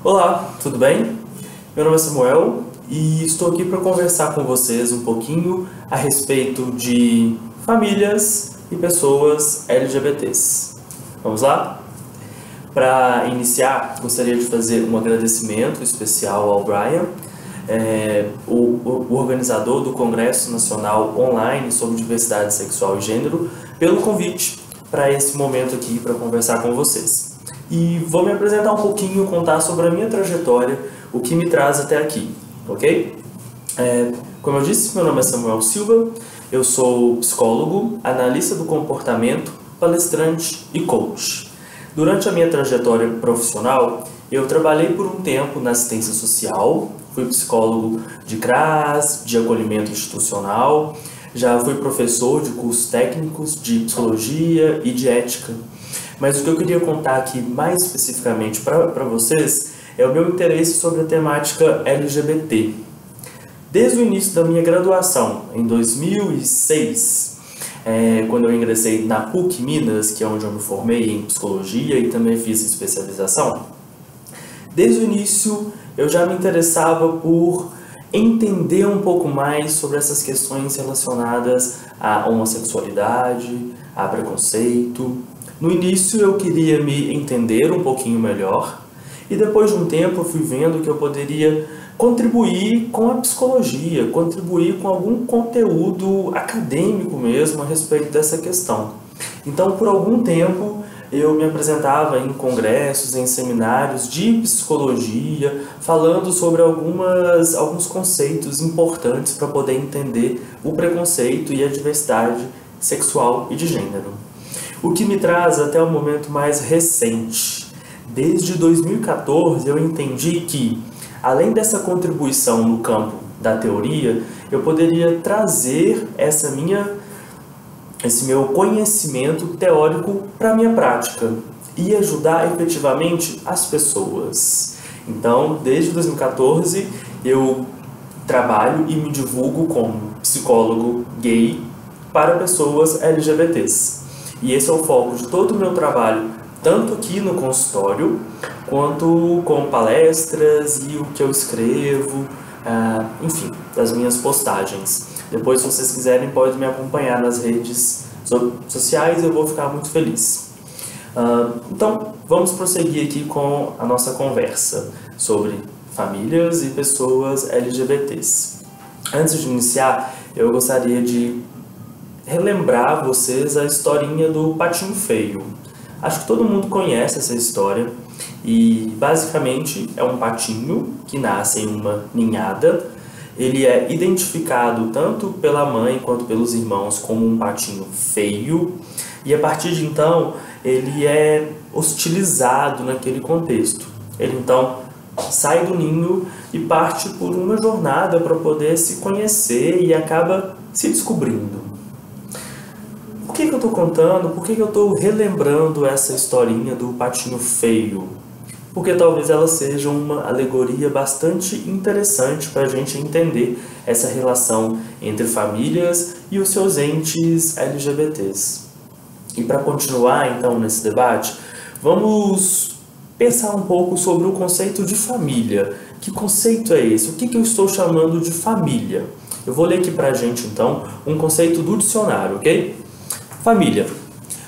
Olá, tudo bem? Meu nome é Samuel e estou aqui para conversar com vocês um pouquinho a respeito de famílias e pessoas LGBTs. Vamos lá? Para iniciar, gostaria de fazer um agradecimento especial ao Brian, o organizador do Congresso Nacional Online sobre Diversidade Sexual e Gênero, pelo convite para esse momento aqui para conversar com vocês. E vou me apresentar um pouquinho, contar sobre a minha trajetória, o que me traz até aqui, ok? Como eu disse, meu nome é Samuel Silva, eu sou psicólogo, analista do comportamento, palestrante e coach. Durante a minha trajetória profissional, eu trabalhei por um tempo na assistência social, fui psicólogo de CRAS, de acolhimento institucional, já fui professor de cursos técnicos de psicologia e de ética. Mas o que eu queria contar aqui mais especificamente para vocês é o meu interesse sobre a temática LGBT. Desde o início da minha graduação, em 2006, quando eu ingressei na PUC Minas, que é onde eu me formei em psicologia e também fiz especialização, desde o início eu já me interessava por entender um pouco mais sobre essas questões relacionadas à homossexualidade, a preconceito. No início eu queria me entender um pouquinho melhor e depois de um tempo eu fui vendo que eu poderia contribuir com a psicologia, contribuir com algum conteúdo acadêmico mesmo a respeito dessa questão. Então, por algum tempo eu me apresentava em congressos, em seminários de psicologia, falando sobre alguns conceitos importantes para poder entender o preconceito e a diversidade sexual e de gênero. O que me traz até o momento mais recente. Desde 2014 eu entendi que, além dessa contribuição no campo da teoria, eu poderia trazer esse meu conhecimento teórico para a minha prática e ajudar efetivamente as pessoas. Então, desde 2014 eu trabalho e me divulgo como psicólogo gay para pessoas LGBTs. E esse é o foco de todo o meu trabalho, tanto aqui no consultório, quanto com palestras e o que eu escrevo, enfim, das minhas postagens. Depois, se vocês quiserem, podem me acompanhar nas redes sociais, eu vou ficar muito feliz. Então, vamos prosseguir aqui com a nossa conversa sobre famílias e pessoas LGBTs. Antes de iniciar, eu gostaria de relembrar vocês a historinha do Patinho Feio. Acho que todo mundo conhece essa história e basicamente é um patinho que nasce em uma ninhada. Ele é identificado tanto pela mãe quanto pelos irmãos como um patinho feio e a partir de então ele é hostilizado naquele contexto. Ele então sai do ninho e parte por uma jornada para poder se conhecer e acaba se descobrindo. Por que eu estou contando? Por que eu estou relembrando essa historinha do patinho feio? Porque talvez ela seja uma alegoria bastante interessante para a gente entender essa relação entre famílias e os seus entes LGBTs. E para continuar então nesse debate, vamos pensar um pouco sobre o conceito de família. Que conceito é esse? O que eu estou chamando de família? Eu vou ler aqui para a gente então um conceito do dicionário, ok? Família: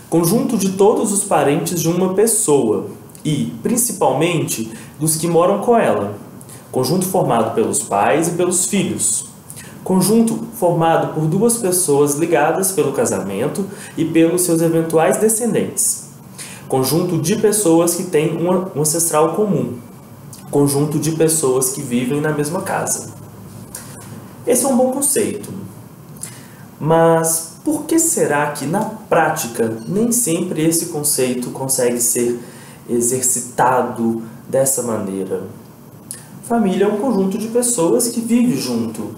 conjunto de todos os parentes de uma pessoa e, principalmente, dos que moram com ela. Conjunto formado pelos pais e pelos filhos. Conjunto formado por duas pessoas ligadas pelo casamento e pelos seus eventuais descendentes. Conjunto de pessoas que têm um ancestral comum. Conjunto de pessoas que vivem na mesma casa. Esse é um bom conceito. Mas por que será que, na prática, nem sempre esse conceito consegue ser exercitado dessa maneira? Família é um conjunto de pessoas que vive junto.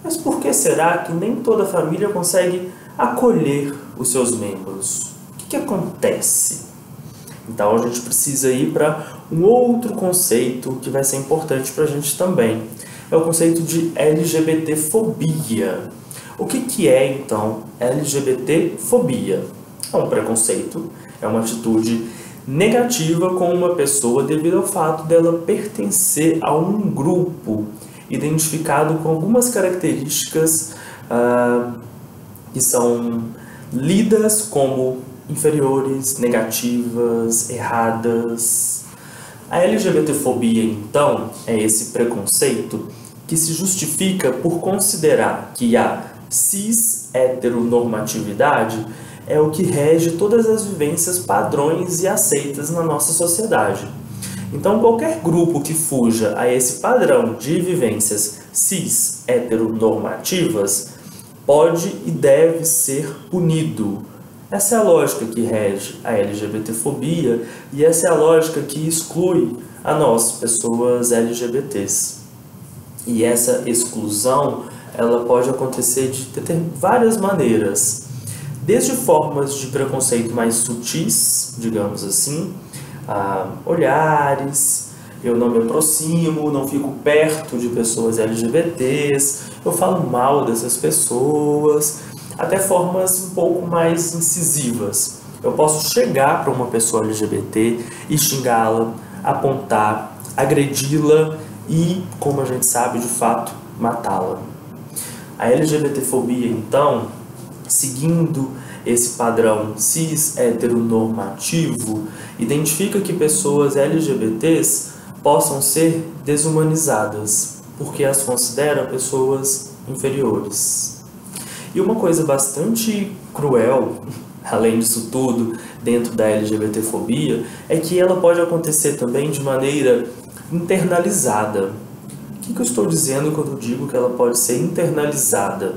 Mas por que será que nem toda família consegue acolher os seus membros? O que acontece? Então a gente precisa ir para um outro conceito que vai ser importante para a gente também. É o conceito de LGBTfobia. O que é, então, LGBT-fobia? É um preconceito, é uma atitude negativa com uma pessoa devido ao fato dela pertencer a um grupo identificado com algumas características que são lidas como inferiores, negativas, erradas. A LGBTfobia, então, é esse preconceito que se justifica por considerar que a cis-heteronormatividade é o que rege todas as vivências padrões e aceitas na nossa sociedade. Então, qualquer grupo que fuja a esse padrão de vivências cis-heteronormativas pode e deve ser punido. Essa é a lógica que rege a LGBTfobia e essa é a lógica que exclui a nós, pessoas LGBTs. E essa exclusão, ela pode acontecer de várias maneiras. Desde formas de preconceito mais sutis, digamos assim, olhares, eu não me aproximo, não fico perto de pessoas LGBTs, eu falo mal dessas pessoas, até formas um pouco mais incisivas. Eu posso chegar para uma pessoa LGBT e xingá-la, apontar, agredi-la e, como a gente sabe, de fato, matá-la. A LGBTfobia, então, seguindo esse padrão cis-heteronormativo, identifica que pessoas LGBTs possam ser desumanizadas, porque as considera pessoas inferiores. E uma coisa bastante cruel, além disso tudo, dentro da LGBTfobia, é que ela pode acontecer também de maneira internalizada. O que eu estou dizendo quando eu digo que ela pode ser internalizada?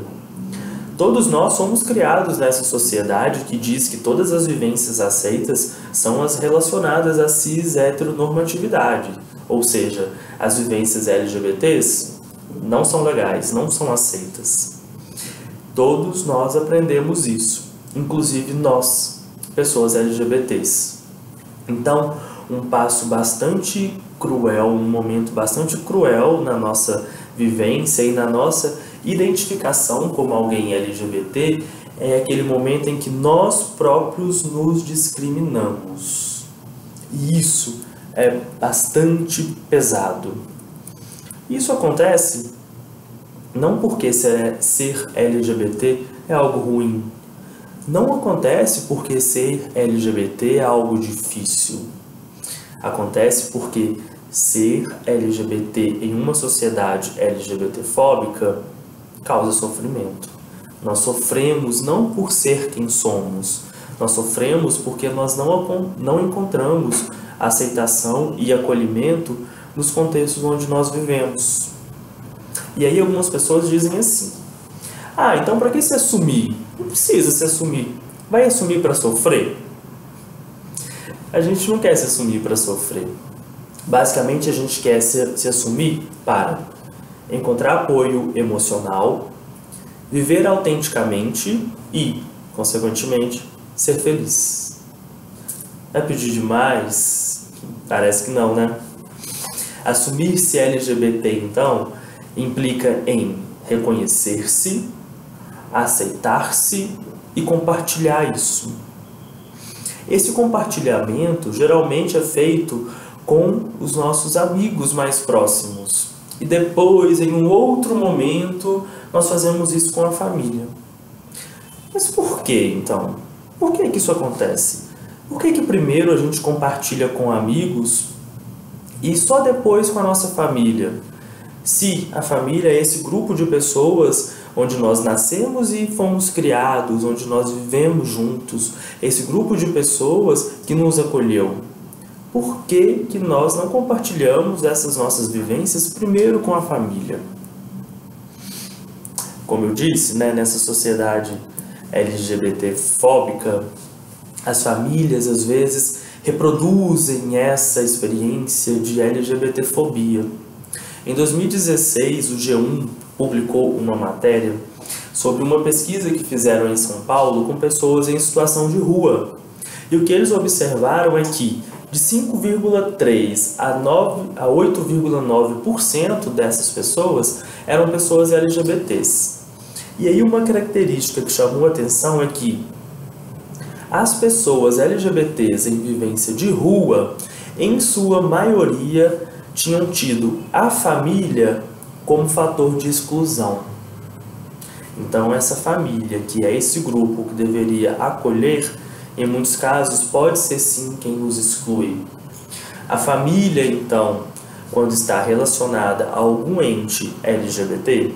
Todos nós somos criados nessa sociedade que diz que todas as vivências aceitas são as relacionadas à cis-heteronormatividade, ou seja, as vivências LGBTs não são legais, não são aceitas. Todos nós aprendemos isso, inclusive nós, pessoas LGBTs. Então, um passo bastante cruel, um momento bastante cruel na nossa vivência e na nossa identificação como alguém LGBT é aquele momento em que nós próprios nos discriminamos. E isso é bastante pesado. Isso acontece não porque ser LGBT é algo ruim. Não acontece porque ser LGBT é algo difícil. Acontece porque ser LGBT em uma sociedade LGBTfóbica causa sofrimento. Nós sofremos não por ser quem somos, nós sofremos porque nós não encontramos aceitação e acolhimento nos contextos onde nós vivemos. E aí algumas pessoas dizem assim: então para que se assumir? Não precisa se assumir. Vai assumir para sofrer? A gente não quer se assumir para sofrer. Basicamente, a gente quer se assumir para encontrar apoio emocional, viver autenticamente e, consequentemente, ser feliz. É pedir demais? Parece que não, né? Assumir-se LGBT, então, implica em reconhecer-se, aceitar-se e compartilhar isso. Esse compartilhamento geralmente é feito com os nossos amigos mais próximos. E depois, em um outro momento, nós fazemos isso com a família. Mas por que, então? Por que isso acontece? Por que primeiro a gente compartilha com amigos e só depois com a nossa família? Se a família é esse grupo de pessoas onde nós nascemos e fomos criados, onde nós vivemos juntos, esse grupo de pessoas que nos acolheu. Por que nós não compartilhamos essas nossas vivências primeiro com a família? Como eu disse, nessa sociedade LGBT-fóbica, as famílias às vezes reproduzem essa experiência de LGBT-fobia. Em 2016, o G1 publicou uma matéria sobre uma pesquisa que fizeram em São Paulo com pessoas em situação de rua. E o que eles observaram é que de 5,3% a 8,9% dessas pessoas eram pessoas LGBTs. E aí uma característica que chamou a atenção é que as pessoas LGBTs em vivência de rua, em sua maioria, tinham tido a família como fator de exclusão. Então, essa família, que é esse grupo que deveria acolher, em muitos casos, pode ser sim quem os exclui. A família, então, quando está relacionada a algum ente LGBT,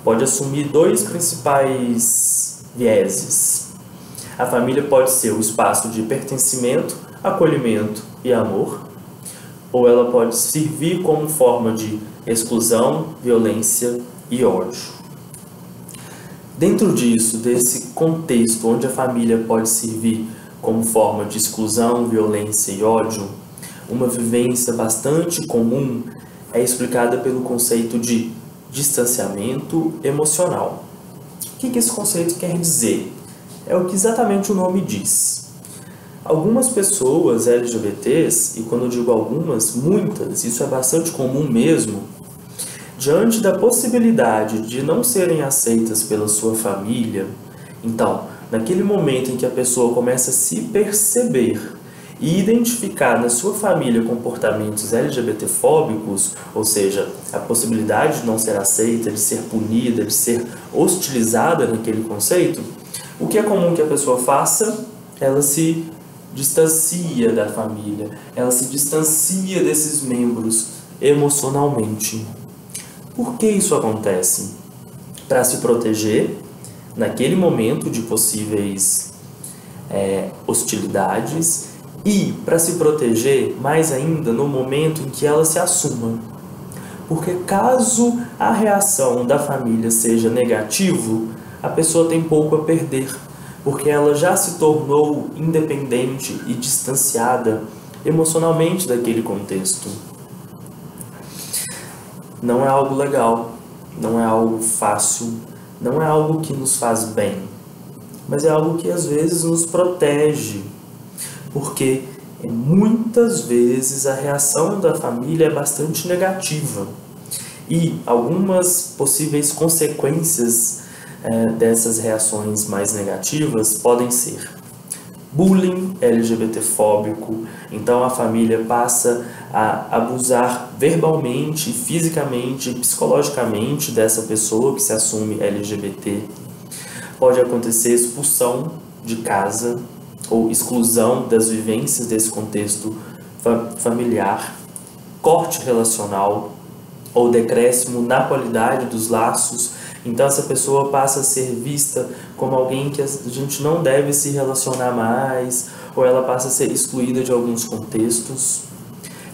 pode assumir dois principais vieses. A família pode ser o espaço de pertencimento, acolhimento e amor, ou ela pode servir como forma de exclusão, violência e ódio. Dentro disso, desse contexto onde a família pode servir como forma de exclusão, violência e ódio, uma vivência bastante comum é explicada pelo conceito de distanciamento emocional. O que esse conceito quer dizer? É o que exatamente o nome diz. Algumas pessoas LGBTs, e quando eu digo algumas, muitas, isso é bastante comum mesmo, diante da possibilidade de não serem aceitas pela sua família, então, naquele momento em que a pessoa começa a se perceber e identificar na sua família comportamentos LGBTfóbicos, ou seja, a possibilidade de não ser aceita, de ser punida, de ser hostilizada naquele conceito, o que é comum que a pessoa faça? Ela se distancia da família, ela se distancia desses membros emocionalmente. Por que isso acontece? Para se proteger naquele momento de possíveis hostilidades e para se proteger mais ainda no momento em que ela se assuma. Porque caso a reação da família seja negativa, a pessoa tem pouco a perder, porque ela já se tornou independente e distanciada emocionalmente daquele contexto. Não é algo legal, não é algo fácil, não é algo que nos faz bem, mas é algo que às vezes nos protege, porque muitas vezes a reação da família é bastante negativa e algumas possíveis consequências dessas reações mais negativas podem ser bullying LGBTfóbico, então a família passa a abusar verbalmente, fisicamente, psicologicamente dessa pessoa que se assume LGBT. Pode acontecer expulsão de casa ou exclusão das vivências desse contexto familiar, corte relacional ou decréscimo na qualidade dos laços. Então essa pessoa passa a ser vista como alguém que a gente não deve se relacionar mais, ou ela passa a ser excluída de alguns contextos.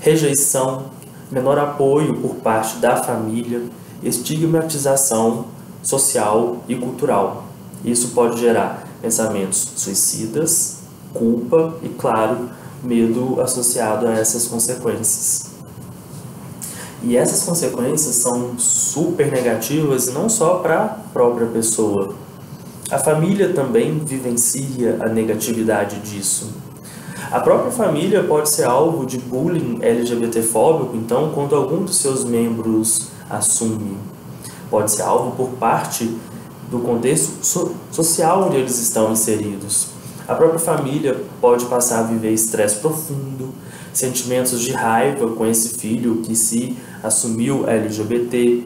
Rejeição, menor apoio por parte da família, estigmatização social e cultural. Isso pode gerar pensamentos suicidas, culpa e, claro, medo associado a essas consequências. E essas consequências são super negativas não só para a própria pessoa. A família também vivencia a negatividade disso. A própria família pode ser alvo de bullying LGBTfóbico, então, quando algum dos seus membros assume. Pode ser alvo por parte do contexto social onde eles estão inseridos. A própria família pode passar a viver estresse profundo, sentimentos de raiva com esse filho que se assumiu LGBT,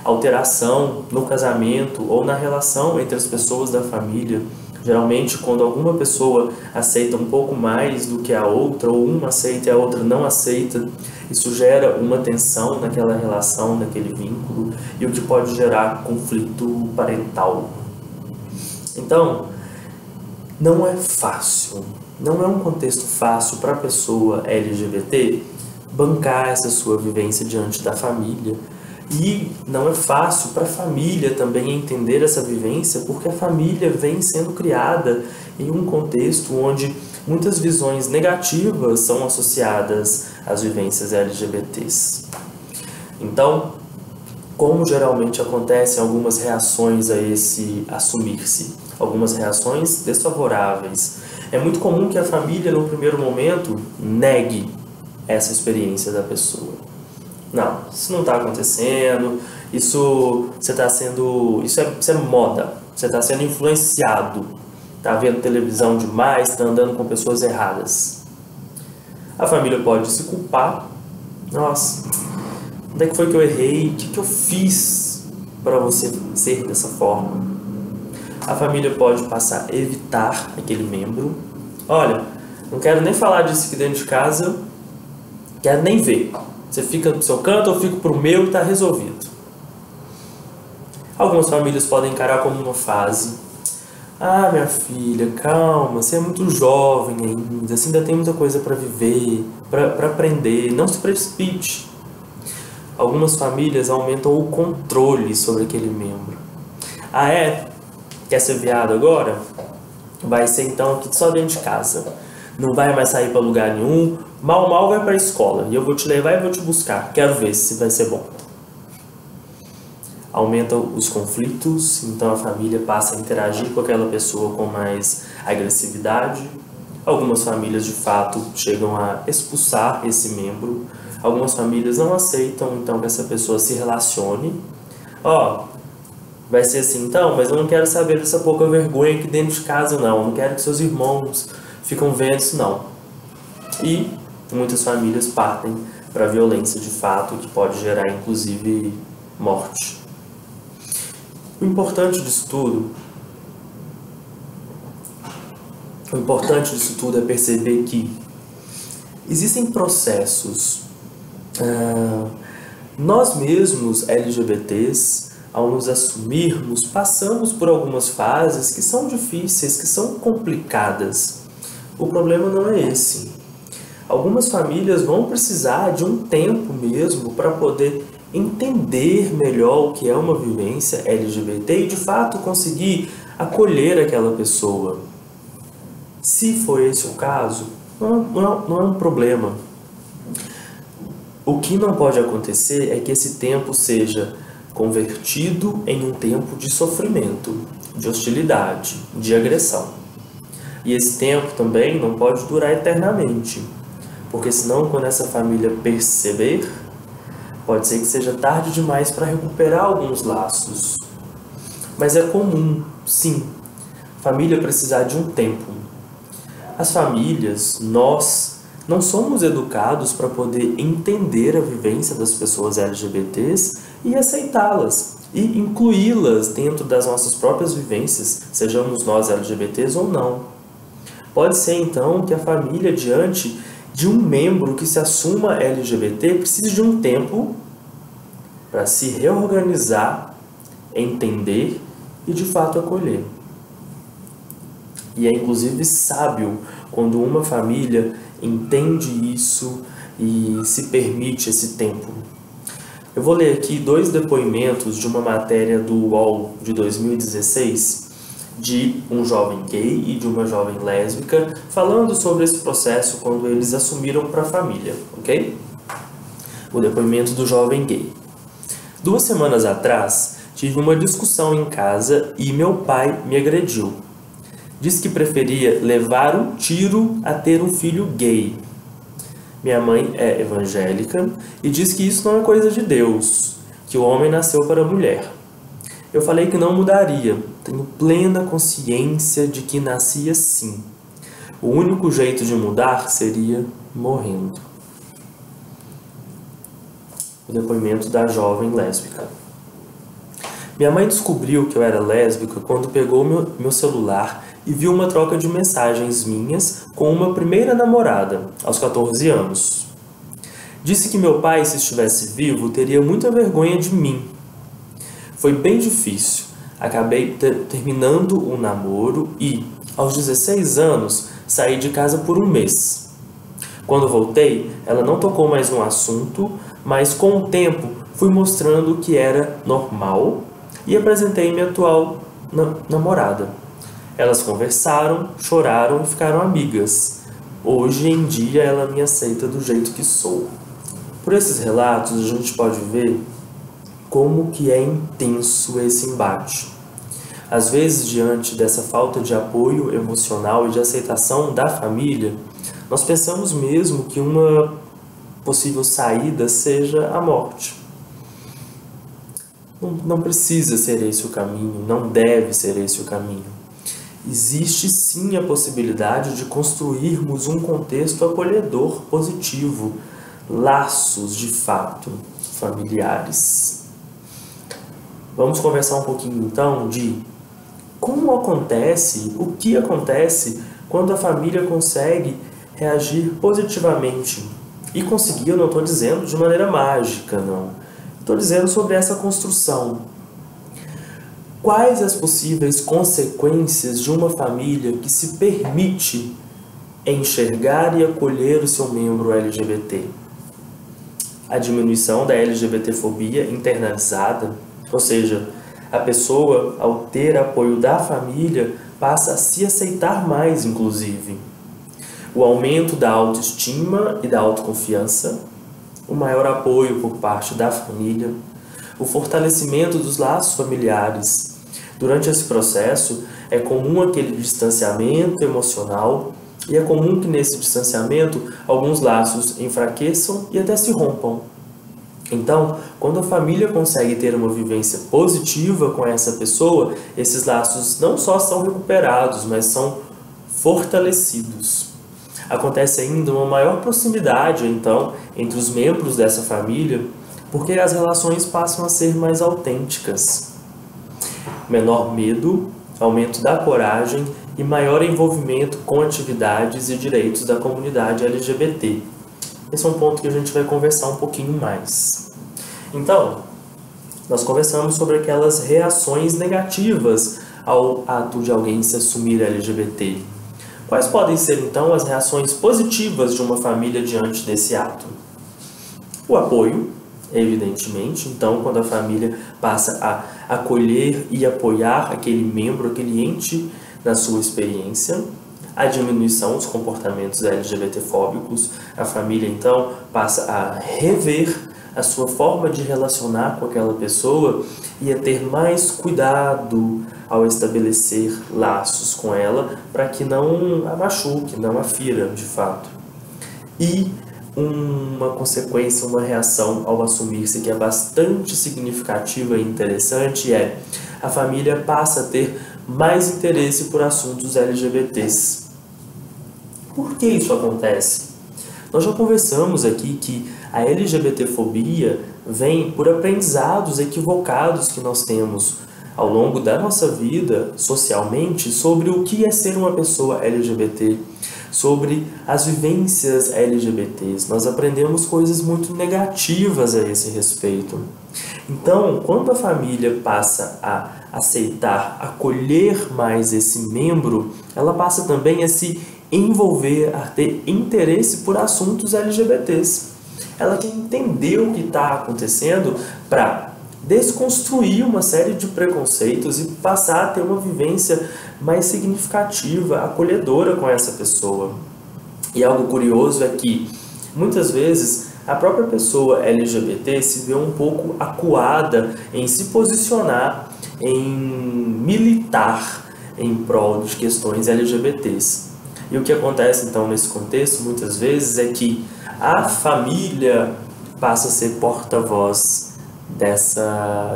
alteração no casamento ou na relação entre as pessoas da família. Geralmente, quando alguma pessoa aceita um pouco mais do que a outra, ou uma aceita e a outra não aceita, isso gera uma tensão naquela relação, naquele vínculo, e o que pode gerar conflito parental. Então, não é fácil, não é um contexto fácil para a pessoa LGBT bancar essa sua vivência diante da família. E não é fácil para a família também entender essa vivência, porque a família vem sendo criada em um contexto onde muitas visões negativas são associadas às vivências LGBTs. Então, como geralmente acontecem algumas reações a esse assumir-se, algumas reações desfavoráveis, é muito comum que a família, no primeiro momento, negue essa experiência da pessoa. Não, isso não está acontecendo, Isso você está sendo, isso é moda. Você está sendo influenciado. Está vendo televisão demais, está andando com pessoas erradas. A família pode se culpar. Nossa, onde é que foi que eu errei? O que eu fiz para você ser dessa forma? A família pode passar a evitar aquele membro. Olha, não quero nem falar disso aqui dentro de casa, quero nem ver. Você fica no seu canto, eu fico pro meu e está resolvido. Algumas famílias podem encarar como uma fase. Ah, minha filha, calma, você é muito jovem ainda, você ainda tem muita coisa para viver, para aprender, não se precipite. Algumas famílias aumentam o controle sobre aquele membro. Ah, é? Quer ser viado agora? Vai ser então aqui só dentro de casa. Não vai mais sair para lugar nenhum, mal vai para a escola e eu vou te levar e vou te buscar. Quero ver se vai ser bom. Aumentam os conflitos, então a família passa a interagir com aquela pessoa com mais agressividade. Algumas famílias de fato chegam a expulsar esse membro. Algumas famílias não aceitam então que essa pessoa se relacione. Vai ser assim então, mas eu não quero saber dessa pouca vergonha aqui dentro de casa não. Eu não quero que seus irmãos ficam vendo isso não. E muitas famílias partem para a violência de fato, que pode gerar inclusive morte. O importante disso tudo é perceber que existem processos. Nós mesmos, LGBTs, ao nos assumirmos, passamos por algumas fases que são difíceis, que são complicadas. O problema não é esse. Algumas famílias vão precisar de um tempo mesmo para poder entender melhor o que é uma vivência LGBT e de fato conseguir acolher aquela pessoa. Se for esse o caso, não é um problema. O que não pode acontecer é que esse tempo seja convertido em um tempo de sofrimento, de hostilidade, de agressão. E esse tempo também não pode durar eternamente, porque senão quando essa família perceber, pode ser que seja tarde demais para recuperar alguns laços. Mas é comum, sim, família precisar de um tempo. As famílias, nós, não somos educados para poder entender a vivência das pessoas LGBTs e aceitá-las e incluí-las dentro das nossas próprias vivências, sejamos nós LGBTs ou não. Pode ser então que a família, diante de um membro que se assuma LGBT, precise de um tempo para se reorganizar, entender e de fato acolher. E é inclusive sábio quando uma família entende isso e se permite esse tempo. Eu vou ler aqui 2 depoimentos de uma matéria do UOL de 2016, de um jovem gay e de uma jovem lésbica, falando sobre esse processo quando eles assumiram para a família, ok? O depoimento do jovem gay. 2 semanas atrás, tive uma discussão em casa e meu pai me agrediu. Disse que preferia levar um tiro a ter um filho gay. Minha mãe é evangélica e diz que isso não é coisa de Deus, que o homem nasceu para a mulher. Eu falei que não mudaria, tenho plena consciência de que nasci assim. O único jeito de mudar seria morrendo. O depoimento da jovem lésbica. Minha mãe descobriu que eu era lésbica quando pegou meu celular e viu uma troca de mensagens minhas com uma primeira namorada, aos 14 anos. Disse que meu pai, se estivesse vivo, teria muita vergonha de mim. Foi bem difícil. Acabei terminando o namoro e, aos 16 anos, saí de casa por um mês. Quando voltei, ela não tocou mais no assunto, mas com o tempo fui mostrando que era normal e apresentei minha atual namorada. Elas conversaram, choraram e ficaram amigas. Hoje em dia ela me aceita do jeito que sou. Por esses relatos a gente pode ver como que é intenso esse embate. Às vezes, diante dessa falta de apoio emocional e de aceitação da família, nós pensamos mesmo que uma possível saída seja a morte. Não precisa ser esse o caminho, não deve ser esse o caminho. Existe sim a possibilidade de construirmos um contexto acolhedor positivo, laços de fato familiares. Vamos conversar um pouquinho então de como acontece, o que acontece quando a família consegue reagir positivamente. E conseguir, eu não estou dizendo de maneira mágica, não. Estou dizendo sobre essa construção. Quais as possíveis consequências de uma família que se permite enxergar e acolher o seu membro LGBT? A diminuição da LGBTfobia internalizada, ou seja, a pessoa, ao ter apoio da família, passa a se aceitar mais, inclusive. O aumento da autoestima e da autoconfiança, o maior apoio por parte da família, o fortalecimento dos laços familiares. Durante esse processo, é comum aquele distanciamento emocional e é comum que nesse distanciamento alguns laços enfraqueçam e até se rompam. Então, quando a família consegue ter uma vivência positiva com essa pessoa, esses laços não só são recuperados, mas são fortalecidos. Acontece ainda uma maior proximidade, então, entre os membros dessa família, porque as relações passam a ser mais autênticas. Menor medo, aumento da coragem e maior envolvimento com atividades e direitos da comunidade LGBT. Esse é um ponto que a gente vai conversar um pouquinho mais. Então, nós conversamos sobre aquelas reações negativas ao ato de alguém se assumir LGBT. Quais podem ser, então, as reações positivas de uma família diante desse ato? O apoio, evidentemente. Então, quando a família passa a acolher e apoiar aquele membro, aquele ente na sua experiência. A diminuição dos comportamentos LGBTfóbicos. A família, então, passa a rever a sua forma de relacionar com aquela pessoa e a ter mais cuidado ao estabelecer laços com ela para que não a machuque, não a fira, de fato. E uma consequência, uma reação ao assumir-se que é bastante significativa e interessante é a família passa a ter mais interesse por assuntos LGBTs. Por que isso acontece? Nós já conversamos aqui que a LGBTfobia vem por aprendizados equivocados que nós temos ao longo da nossa vida, socialmente, sobre o que é ser uma pessoa LGBT, sobre as vivências LGBTs. Nós aprendemos coisas muito negativas a esse respeito. Então, quando a família passa a aceitar, acolher mais esse membro, ela passa também a se envolver, a ter interesse por assuntos LGBTs. Ela quer entender o que está acontecendo para desconstruir uma série de preconceitos e passar a ter uma vivência mais significativa, acolhedora com essa pessoa. E algo curioso é que, muitas vezes, a própria pessoa LGBT se vê um pouco acuada em se posicionar, em militar em prol de questões LGBTs. E o que acontece, então, nesse contexto, muitas vezes, é que a família passa a ser porta-voz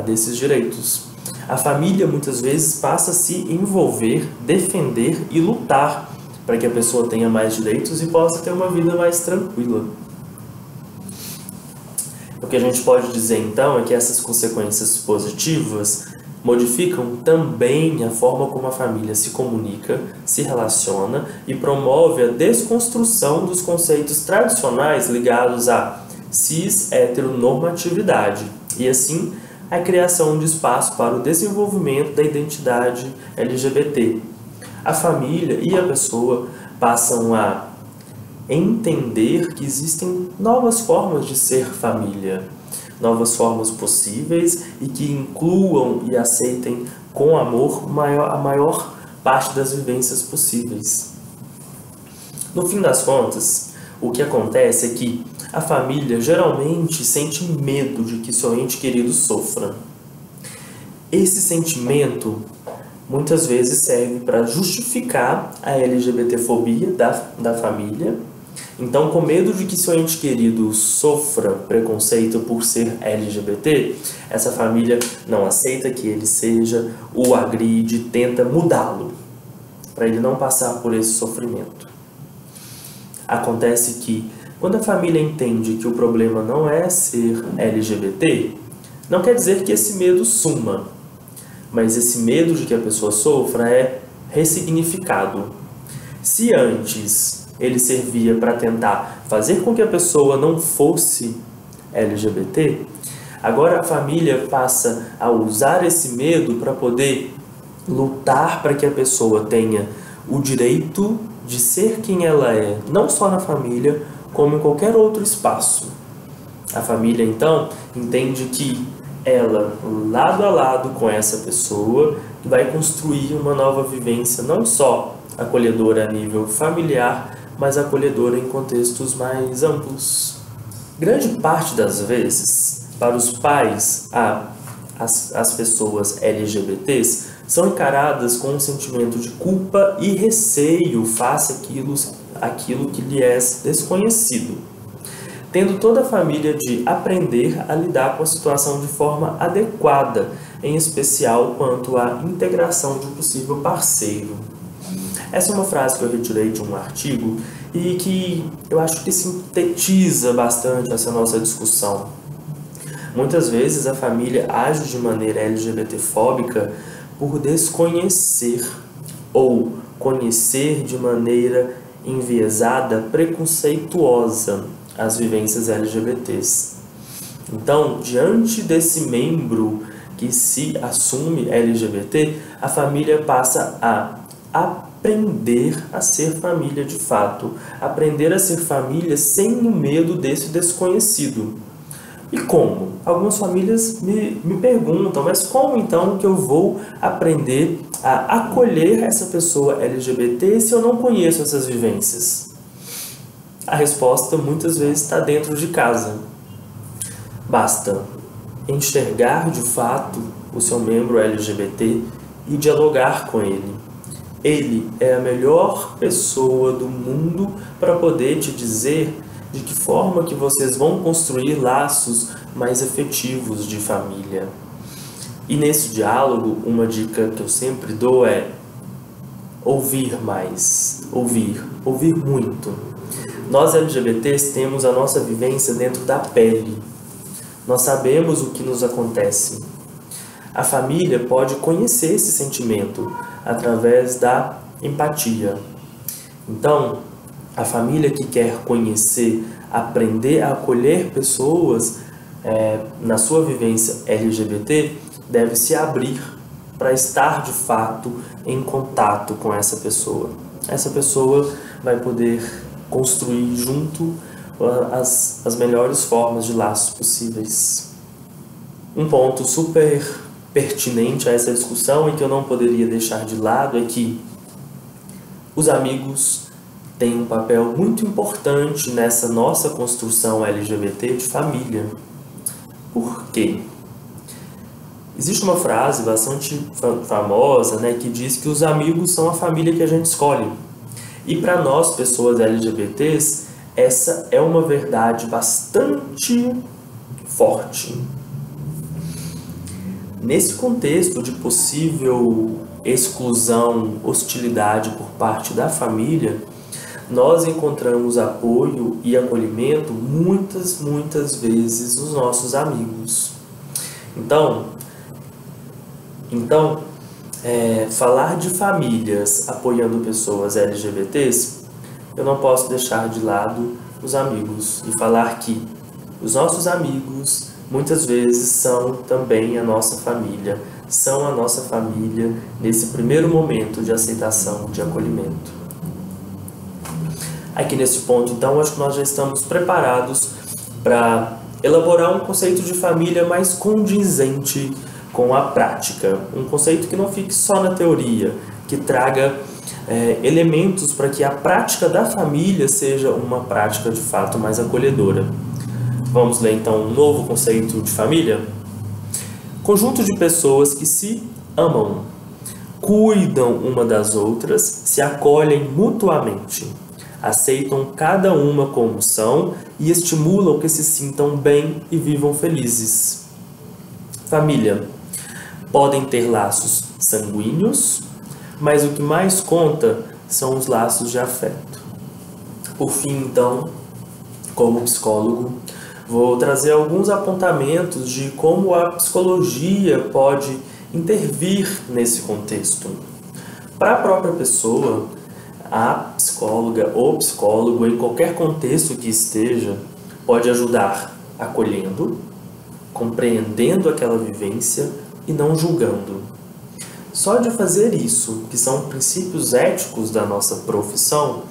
desses direitos. A família, muitas vezes, passa a se envolver, defender e lutar para que a pessoa tenha mais direitos e possa ter uma vida mais tranquila. O que a gente pode dizer, então, é que essas consequências positivas modificam também a forma como a família se comunica, se relaciona e promove a desconstrução dos conceitos tradicionais ligados à cis-heteronormatividade e, assim, a criação de espaço para o desenvolvimento da identidade LGBT. A família e a pessoa passam a entender que existem novas formas de ser família, novas formas possíveis e que incluam e aceitem com amor a maior parte das vivências possíveis. No fim das contas, o que acontece é que a família geralmente sente medo de que seu ente querido sofra. Esse sentimento muitas vezes serve para justificar a LGBTfobia da família Então, com medo de que seu ente querido sofra preconceito por ser LGBT, essa família não aceita que ele seja, o agride, tenta mudá-lo, para ele não passar por esse sofrimento. Acontece que, quando a família entende que o problema não é ser LGBT, não quer dizer que esse medo suma, mas esse medo de que a pessoa sofra é ressignificado. Se antes ele servia para tentar fazer com que a pessoa não fosse LGBT, agora a família passa a usar esse medo para poder lutar para que a pessoa tenha o direito de ser quem ela é, não só na família, como em qualquer outro espaço. A família, então, entende que ela, lado a lado com essa pessoa, vai construir uma nova vivência, não só acolhedora a nível familiar, mas acolhedora em contextos mais amplos. Grande parte das vezes, para os pais, as pessoas LGBTs são encaradas com um sentimento de culpa e receio face àquilo que lhe é desconhecido, tendo toda a família de aprender a lidar com a situação de forma adequada, em especial quanto à integração de um possível parceiro. Essa é uma frase que eu retirei de um artigo e que eu acho que sintetiza bastante essa nossa discussão. Muitas vezes a família age de maneira LGBTfóbica por desconhecer ou conhecer de maneira enviesada, preconceituosa as vivências LGBTs. Então, diante desse membro que se assume LGBT, a família passa a aprender a ser família de fato, aprender a ser família sem o medo desse desconhecido. E como? Algumas famílias me perguntam, mas como então que eu vou aprender a acolher essa pessoa LGBT se eu não conheço essas vivências? A resposta muitas vezes está dentro de casa. Basta enxergar de fato o seu membro LGBT e dialogar com ele. Ele é a melhor pessoa do mundo para poder te dizer de que forma que vocês vão construir laços mais efetivos de família. E nesse diálogo, uma dica que eu sempre dou é ouvir mais, ouvir muito. Nós LGBTs temos a nossa vivência dentro da pele. Nós sabemos o que nos acontece. A família pode conhecer esse sentimento através da empatia. Então, a família que quer conhecer, aprender a acolher pessoas na sua vivência LGBT, deve se abrir para estar de fato em contato com essa pessoa. Essa pessoa vai poder construir junto as melhores formas de laços possíveis. Um ponto super pertinente a essa discussão e que eu não poderia deixar de lado é que os amigos têm um papel muito importante nessa nossa construção LGBT de família. Por quê? Existe uma frase bastante famosa, que diz que os amigos são a família que a gente escolhe. E para nós, pessoas LGBTs, essa é uma verdade bastante forte. Nesse contexto de possível exclusão, hostilidade por parte da família, nós encontramos apoio e acolhimento muitas vezes nos nossos amigos. Então, falar de famílias apoiando pessoas LGBTs, eu não posso deixar de lado os amigos e falar que os nossos amigos muitas vezes são também a nossa família, são a nossa família nesse primeiro momento de aceitação, de acolhimento. Aqui nesse ponto, então, acho que nós já estamos preparados para elaborar um conceito de família mais condizente com a prática. Um conceito que não fique só na teoria, que traga elementos para que a prática da família seja uma prática de fato mais acolhedora. Vamos ler então um novo conceito de família? Conjunto de pessoas que se amam, cuidam uma das outras, se acolhem mutuamente, aceitam cada uma como são e estimulam que se sintam bem e vivam felizes. Família. Podem ter laços sanguíneos, mas o que mais conta são os laços de afeto. Por fim, então, como psicólogo, vou trazer alguns apontamentos de como a psicologia pode intervir nesse contexto. Para a própria pessoa, a psicóloga ou psicólogo, em qualquer contexto que esteja, pode ajudar acolhendo, compreendendo aquela vivência e não julgando. Só de fazer isso, que são princípios éticos da nossa profissão,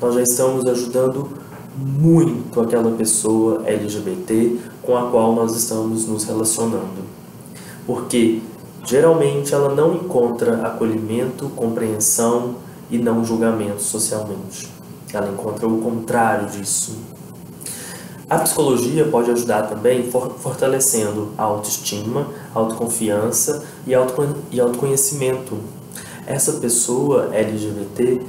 nós já estamos ajudando muito aquela pessoa LGBT com a qual nós estamos nos relacionando. Porque geralmente ela não encontra acolhimento, compreensão e não julgamento socialmente. Ela encontra o contrário disso. A psicologia pode ajudar também fortalecendo a autoestima, autoconfiança e autoconhecimento. Essa pessoa LGBT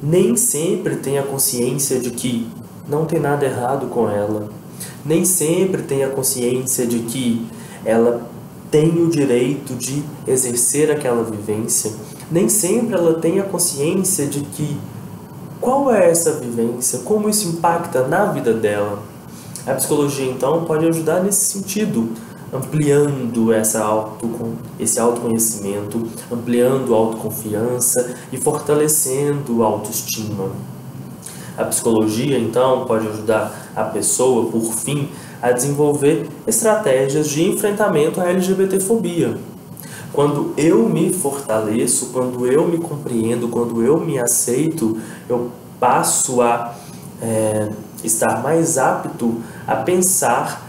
nem sempre tem a consciência de que não tem nada errado com ela. Nem sempre tem a consciência de que ela tem o direito de exercer aquela vivência. Nem sempre ela tem a consciência de que qual é essa vivência, como isso impacta na vida dela. A psicologia, então, pode ajudar nesse sentido, ampliando esse autoconhecimento, ampliando a autoconfiança e fortalecendo a autoestima. A psicologia, então, pode ajudar a pessoa, por fim, a desenvolver estratégias de enfrentamento à LGBTfobia. Quando eu me fortaleço, quando eu me compreendo, quando eu me aceito, eu passo a estar mais apto a pensar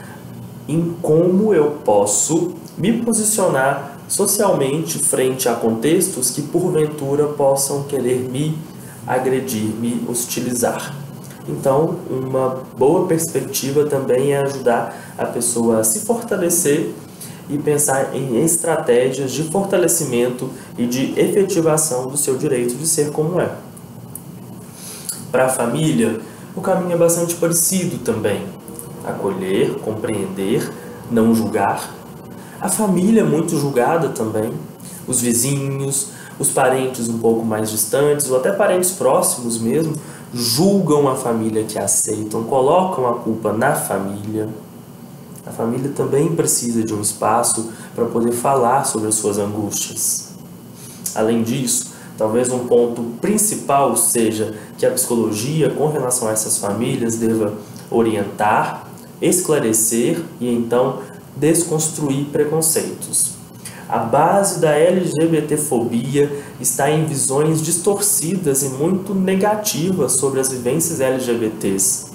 em como eu posso me posicionar socialmente frente a contextos que porventura possam querer me agredir, me hostilizar. Então, uma boa perspectiva também é ajudar a pessoa a se fortalecer e pensar em estratégias de fortalecimento e de efetivação do seu direito de ser como é. Para a família, o caminho é bastante parecido também. Acolher, compreender, não julgar. A família é muito julgada também. Os vizinhos, os parentes um pouco mais distantes, ou até parentes próximos mesmo, julgam a família que aceitam, colocam a culpa na família. A família também precisa de um espaço para poder falar sobre as suas angústias. Além disso, talvez um ponto principal seja que a psicologia, com relação a essas famílias, deva orientar, esclarecer e então desconstruir preconceitos. A base da LGBTfobia está em visões distorcidas e muito negativas sobre as vivências LGBTs.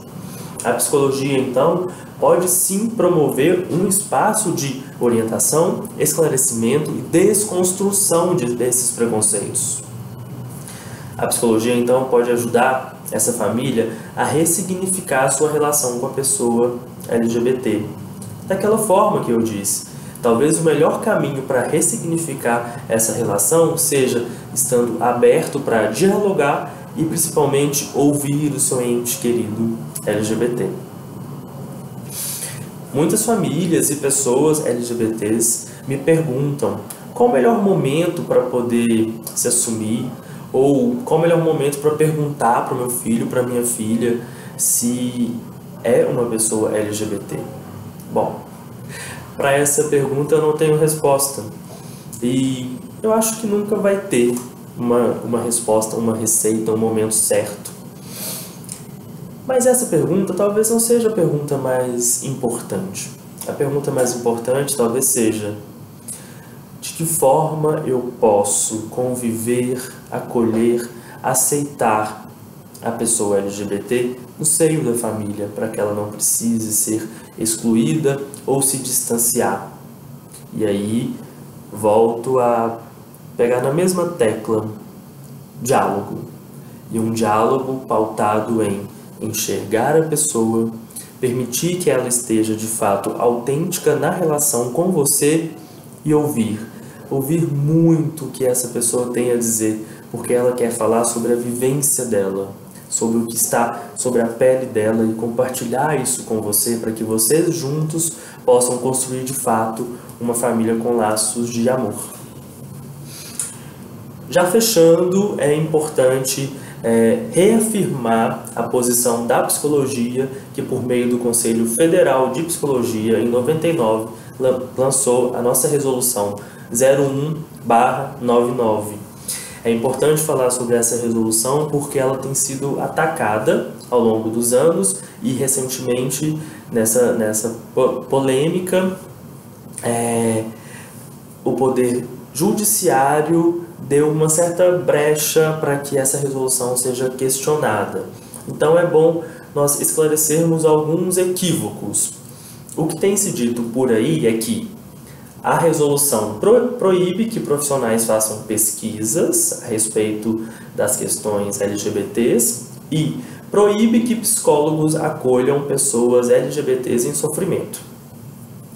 A psicologia, então, pode sim promover um espaço de orientação, esclarecimento e desconstrução desses preconceitos. A psicologia, então, pode ajudar essa família a ressignificar a sua relação com a pessoa LGBT. Daquela forma que eu disse, talvez o melhor caminho para ressignificar essa relação seja estando aberto para dialogar e principalmente ouvir o seu ente querido LGBT. Muitas famílias e pessoas LGBTs me perguntam qual o melhor momento para poder se assumir ou qual o melhor momento para perguntar para o meu filho, para minha filha, se é uma pessoa LGBT. Bom, para essa pergunta eu não tenho resposta e eu acho que nunca vai ter uma resposta, uma receita, um momento certo. Mas essa pergunta talvez não seja a pergunta mais importante. A pergunta mais importante talvez seja: de que forma eu posso conviver, acolher, aceitar a pessoa LGBT no seio da família, para que ela não precise ser excluída ou se distanciar? E aí volto a pegar na mesma tecla: diálogo. E um diálogo pautado em enxergar a pessoa, permitir que ela esteja de fato autêntica na relação com você e ouvir muito o que essa pessoa tem a dizer, porque ela quer falar sobre a vivência dela, sobre o que está sobre a pele dela e compartilhar isso com você para que vocês juntos possam construir de fato uma família com laços de amor. Já fechando, é importante reafirmar a posição da psicologia, que por meio do Conselho Federal de Psicologia, em 99, lançou a nossa resolução 01/99. É importante falar sobre essa resolução porque ela tem sido atacada ao longo dos anos e recentemente nessa polêmica o poder judiciário deu uma certa brecha para que essa resolução seja questionada. Então é bom nós esclarecermos alguns equívocos. O que tem se dito por aí é que a resolução proíbe que profissionais façam pesquisas a respeito das questões LGBTs e proíbe que psicólogos acolham pessoas LGBTs em sofrimento.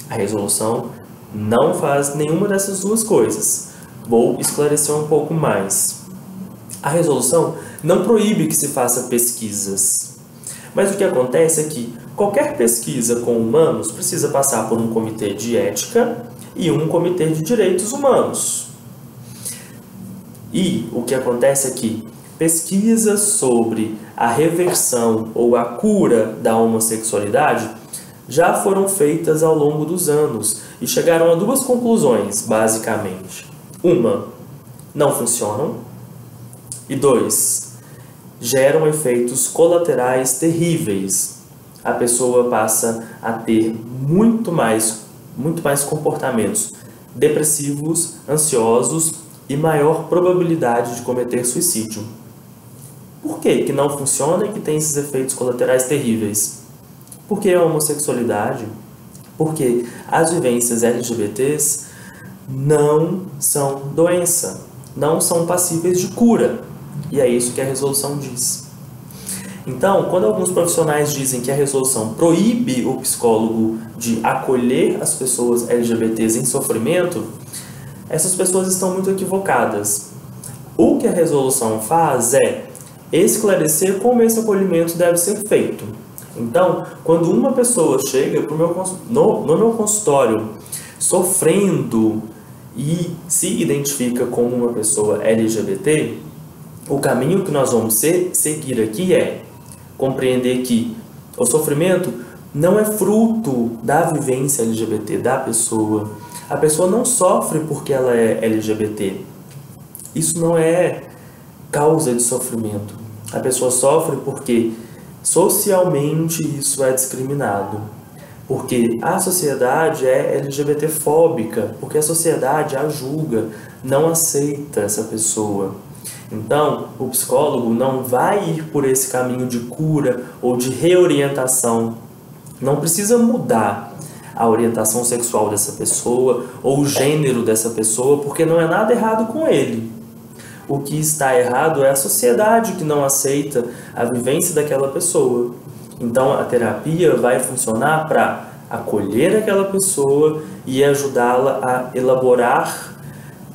A resolução não faz nenhuma dessas duas coisas. Vou esclarecer um pouco mais. A resolução não proíbe que se faça pesquisas, mas o que acontece é que qualquer pesquisa com humanos precisa passar por um comitê de ética e um comitê de direitos humanos. E o que acontece é que pesquisas sobre a reversão ou a cura da homossexualidade já foram feitas ao longo dos anos e chegaram a duas conclusões, basicamente. Uma, não funcionam. E dois, geram efeitos colaterais terríveis. A pessoa passa a ter muito mais comportamentos depressivos, ansiosos e maior probabilidade de cometer suicídio. Por que não funciona e que tem esses efeitos colaterais terríveis? Porque a homossexualidade, porque as vivências LGBTs não são doença, não são passíveis de cura. E é isso que a resolução diz. Então, quando alguns profissionais dizem que a resolução proíbe o psicólogo de acolher as pessoas LGBTs em sofrimento, essas pessoas estão muito equivocadas. O que a resolução faz é esclarecer como esse acolhimento deve ser feito. Então, quando uma pessoa chega no meu consultório sofrendo e se identifica como uma pessoa LGBT, o caminho que nós vamos seguir aqui é compreender que o sofrimento não é fruto da vivência LGBT da pessoa. A pessoa não sofre porque ela é LGBT. Isso não é causa de sofrimento. A pessoa sofre porque socialmente isso é discriminado. Porque a sociedade é LGBT-fóbica, porque a sociedade a julga, não aceita essa pessoa. Então, o psicólogo não vai ir por esse caminho de cura ou de reorientação. Não precisa mudar a orientação sexual dessa pessoa ou o gênero dessa pessoa, porque não é nada errado com ele. O que está errado é a sociedade que não aceita a vivência daquela pessoa. Então, a terapia vai funcionar para acolher aquela pessoa e ajudá-la a elaborar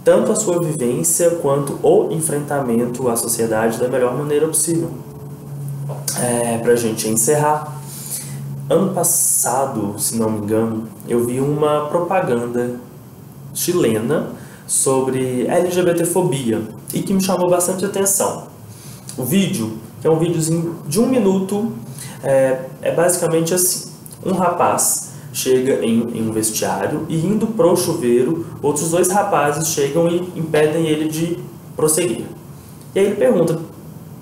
tanto a sua vivência quanto o enfrentamento à sociedade da melhor maneira possível. Para a gente encerrar, ano passado, se não me engano, eu vi uma propaganda chilena sobre LGBTfobia e que me chamou bastante atenção. O vídeo, que é um videozinho de 1 minuto, é basicamente assim: um rapaz chega em um vestiário e, indo pro chuveiro, outros 2 rapazes chegam e impedem ele de prosseguir. E aí ele pergunta: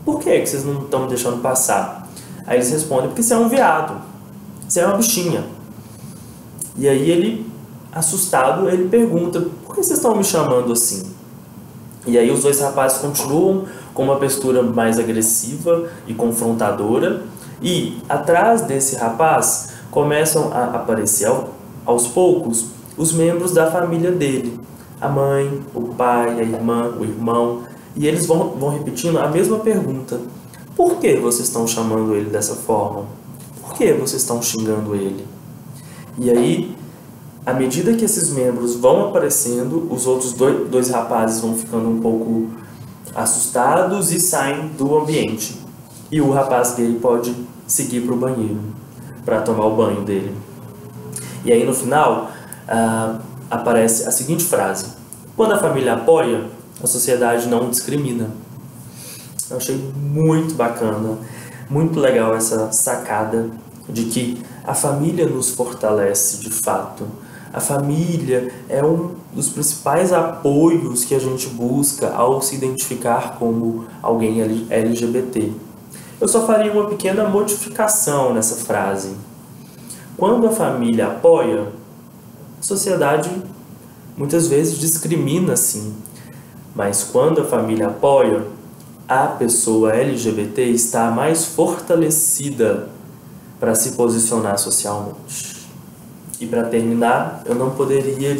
por que vocês não estão me deixando passar? Aí eles respondem: porque você é um viado, você é uma bichinha. E aí ele, assustado, ele pergunta: por que vocês estão me chamando assim? E aí os 2 rapazes continuam com uma postura mais agressiva e confrontadora, e atrás desse rapaz começam a aparecer aos poucos os membros da família dele, a mãe, o pai, a irmã, o irmão, e eles vão repetindo a mesma pergunta: por que vocês estão chamando ele dessa forma? Por que vocês estão xingando ele? E aí, à medida que esses membros vão aparecendo, os outros dois rapazes vão ficando um pouco assustados e saem do ambiente. e o rapaz gay pode seguir para o banheiro para tomar o banho dele. E aí no final aparece a seguinte frase: quando a família apoia, a sociedade não discrimina. Eu achei muito bacana, muito legal essa sacada de que a família nos fortalece de fato. A família é um dos principais apoios que a gente busca ao se identificar como alguém LGBT. Eu só faria uma pequena modificação nessa frase. Quando a família apoia, a sociedade muitas vezes discrimina, sim. Mas quando a família apoia, a pessoa LGBT está mais fortalecida para se posicionar socialmente. E para terminar, eu não poderia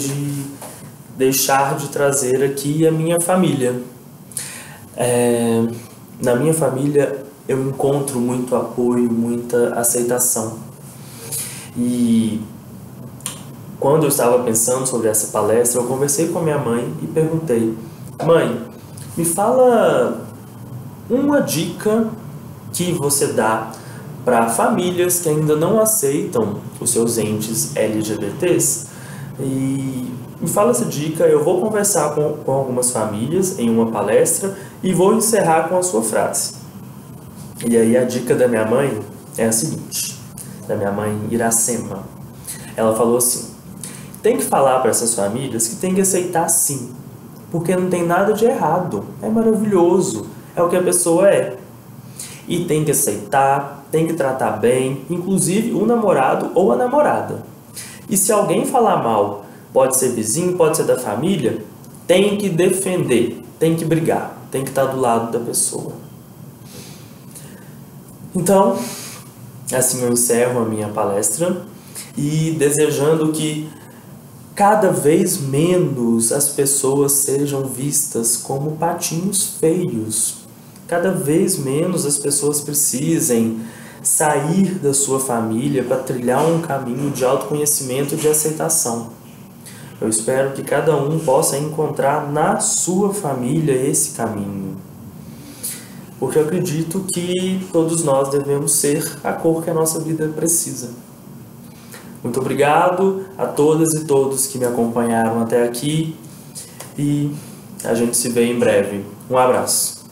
deixar de trazer aqui a minha família. Na minha família eu encontro muito apoio, muita aceitação. E quando eu estava pensando sobre essa palestra, eu conversei com a minha mãe e perguntei: mãe, me fala uma dica que você dá para famílias que ainda não aceitam os seus entes LGBTs, e me fala essa dica. Eu vou conversar com algumas famílias em uma palestra e vou encerrar com a sua frase. E aí a dica da minha mãe é a seguinte, da minha mãe Iracema. Ela falou assim: tem que falar para essas famílias que tem que aceitar sim, porque não tem nada de errado, é maravilhoso, é o que a pessoa é. E tem que aceitar, tem que tratar bem, inclusive o namorado ou a namorada. E se alguém falar mal, pode ser vizinho, pode ser da família, tem que defender, tem que brigar, tem que estar do lado da pessoa. Então, assim eu encerro a minha palestra e desejando que cada vez menos as pessoas sejam vistas como patinhos feios. Cada vez menos as pessoas precisem sair da sua família para trilhar um caminho de autoconhecimento e de aceitação. Eu espero que cada um possa encontrar na sua família esse caminho. Porque eu acredito que todos nós devemos ser a cor que a nossa vida precisa. Muito obrigado a todas e todos que me acompanharam até aqui e a gente se vê em breve. Um abraço.